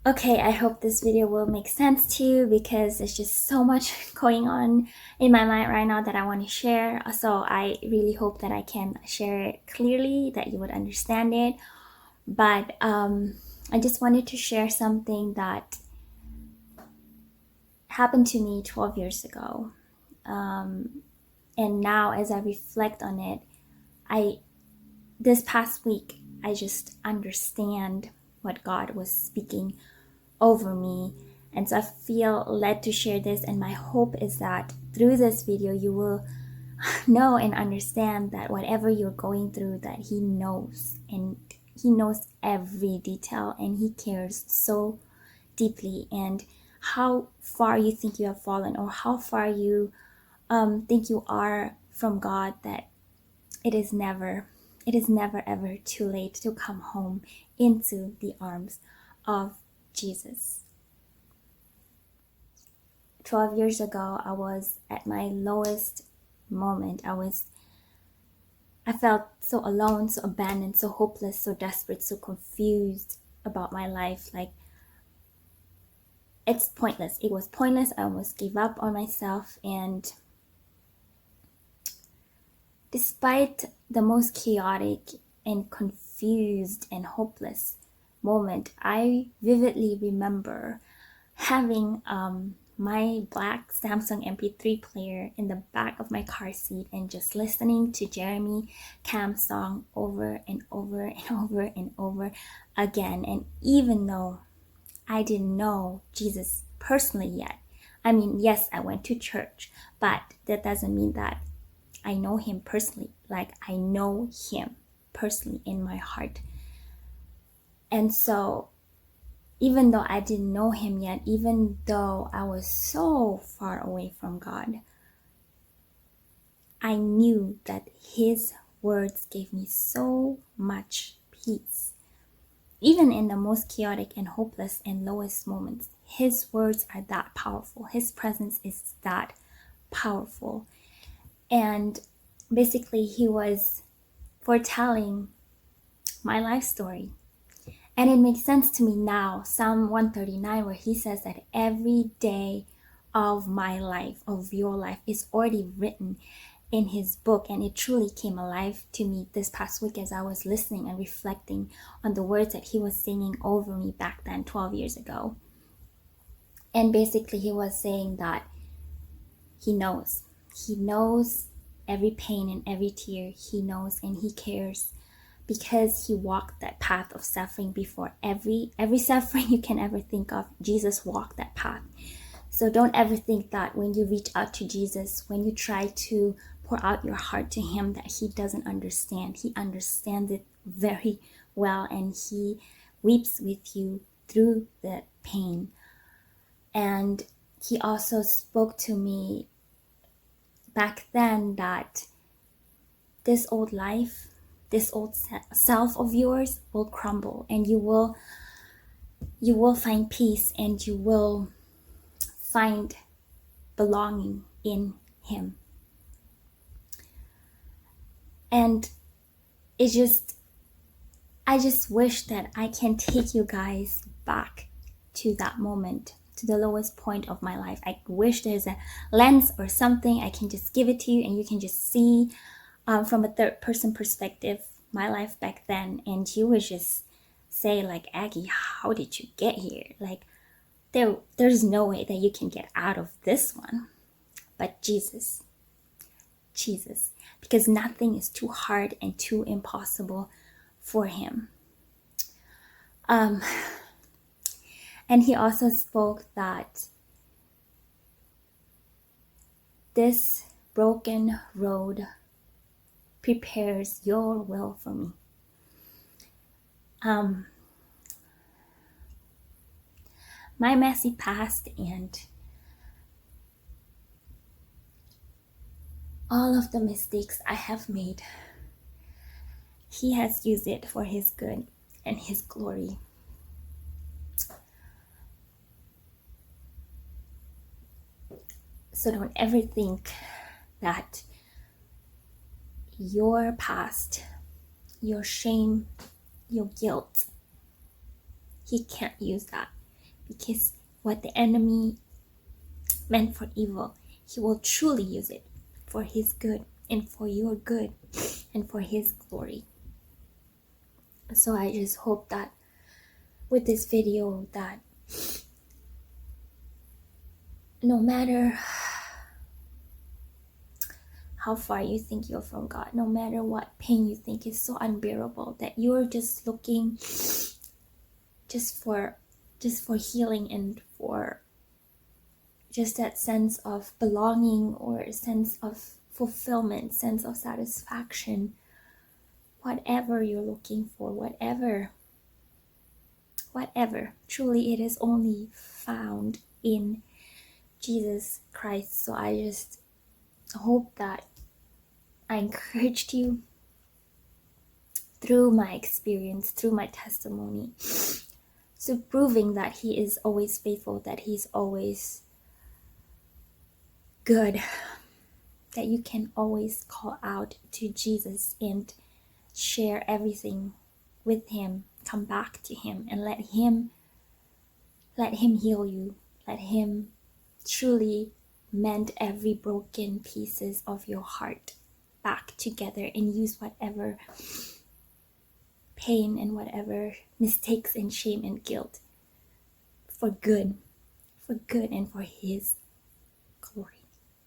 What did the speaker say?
Okay, I hope this video will make sense to you because there's just so much going on in my mind right now that I want to share. So I really hope that I can share it clearly, that you would understand it. But I just wanted to share something that happened to me 12 years ago. And now as I reflect on it, I this past week I just understand what God was speaking over me. And so I feel led to share this, and my hope is that through this video you will know and understand that whatever you're going through, that He knows, and He knows every detail, and He cares so deeply. And how far you think you have fallen, or how far you think you are from God, that it is never ever too late to come home into the arms of Jesus. 12 years ago, I was at my lowest moment. I felt so alone, so abandoned, so hopeless, so desperate, so confused about my life. Like, it's pointless. It was pointless. I almost gave up on myself. And despite the most chaotic and confused and hopeless moment, I vividly remember having my black Samsung MP3 player in the back of my car seat and just listening to Jeremy Camp's song over and over and over and over again. And even though I didn't know Jesus personally yet, I mean, yes, I went to church, but that doesn't mean that I know Him personally. Like, I know Him personally in my heart. And so even though I didn't know Him yet, even though I was so far away from God, I knew that His words gave me so much peace. Even in the most chaotic and hopeless and lowest moments, His words are that powerful. His presence is that powerful. And basically, He was foretelling my life story. And it makes sense to me now, Psalm 139, where He says that every day of my life, of your life, is already written in His book. And it truly came alive to me this past week as I was listening and reflecting on the words that He was singing over me back then, 12 years ago. And basically, He was saying that He knows. He knows every pain and every tear. He knows, and He cares, because He walked that path of suffering before. Every suffering you can ever think of, Jesus walked that path. So don't ever think that when you reach out to Jesus, when you try to pour out your heart to Him, that He doesn't understand. He understands it very well, and He weeps with you through the pain. And He also spoke to me back then that this old life, this old self of yours will crumble, and you will find peace, and you will find belonging in Him. And I just wish that I can take you guys back to that moment, to the lowest point of my life. I wish there's a lens or something I can just give it to you, and you can just see from a third person perspective my life back then, and you would just say, like, Aggie, how did you get here? Like, there's no way that you can get out of this one. But Jesus, because nothing is too hard and too impossible for Him. And He also spoke that this broken road prepares your will for me. My messy past and all of the mistakes I have made, He has used it for His good and His glory. So don't ever think that your past, your shame, your guilt, He can't use that. because what the enemy meant for evil, he will truly use it for his good and for your good and for his glory. So I just hope that with this video, that no matter how far you think you're from God, no matter what pain you think is so unbearable, that you're just looking just for healing and for just that sense of belonging or a sense of fulfillment, sense of satisfaction, whatever you're looking for, whatever, truly it is only found in Jesus Christ. So I just hope that I encouraged you through my experience, through my testimony, so proving that he is always faithful, that he's always good, that you can always call out to Jesus and share everything with him, come back to him, and let him heal you, let him truly mend every broken pieces of your heart back together, and use whatever pain and whatever mistakes and shame and guilt for good and for his glory.